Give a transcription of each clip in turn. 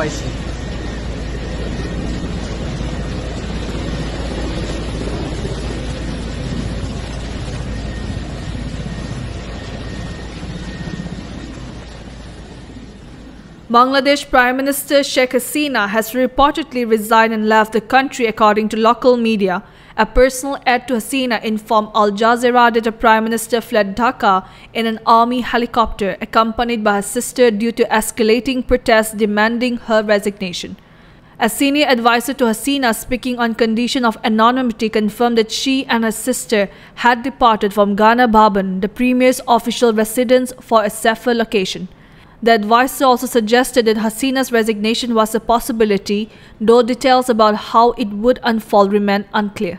পাইছি। Bangladesh Prime Minister Sheikh Hasina has reportedly resigned and left the country, according to local media. A personal aide to Hasina informed Al Jazeera that the Prime Minister fled Dhaka in an army helicopter, accompanied by her sister, due to escalating protests demanding her resignation. A senior advisor to Hasina, speaking on condition of anonymity, confirmed that she and her sister had departed from Ghana Bhaban, the Premier's official residence, for a safer location. The advisor also suggested that Hasina's resignation was a possibility, though details about how it would unfold remain unclear.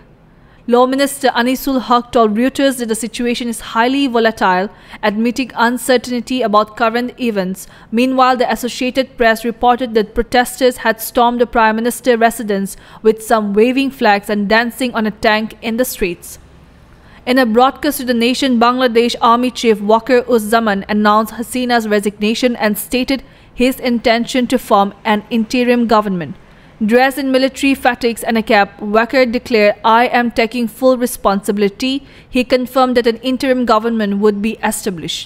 Law Minister Anisul Haq told Reuters that the situation is highly volatile, admitting uncertainty about current events. Meanwhile, the Associated Press reported that protesters had stormed the Prime Minister's residence, with some waving flags and dancing on a tank in the streets. In a broadcast to the nation, Bangladesh Army Chief Waqar Uzzaman announced Hasina's resignation and stated his intention to form an interim government. Dressed in military fatigues and a cap, Waqar declared, "I am taking full responsibility." He confirmed that an interim government would be established.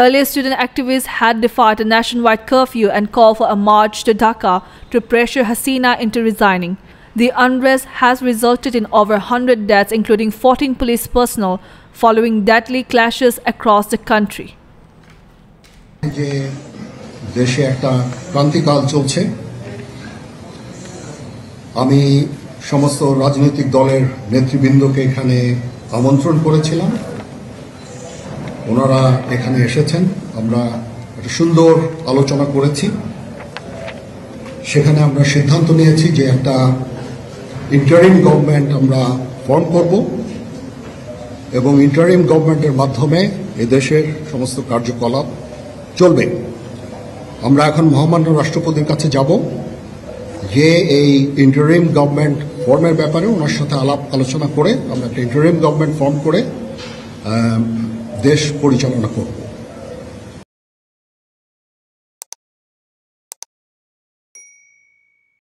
Earlier, student activists had defied a nationwide curfew and called for a march to Dhaka to pressure Hasina into resigning. The unrest has resulted in over 100 deaths, including 14 police personnel, following deadly clashes across the country. দেশে একটা ক্রান্তিকাল চলছে। আমি সমস্ত রাজনৈতিক দলের নেতৃবৃন্দকে এখানে আমন্ত্রণ করেছিলাম, ওনারা এখানে এসেছেন। আমরা একটা সুন্দর আলোচনা করেছি। সেখানে আমরা সিদ্ধান্ত নিয়েছি যে একটা ইন্টারিম গভর্নমেন্ট আমরা ফর্ম করব এবং ইন্টারিম গভর্নমেন্টের মাধ্যমে এদেশের সমস্ত কার্যকলাপ চলবে। আমরা এখন মহামান্য রাষ্ট্রপতির কাছে যাব যে এই ইন্টারিম গভর্নমেন্ট ফর্মের ব্যাপারে ওনার সাথে আলাপ আলোচনা করে আমরা একটা ইন্টারিম গভর্নমেন্ট ফর্ম করে দেশ পরিচালনা করব।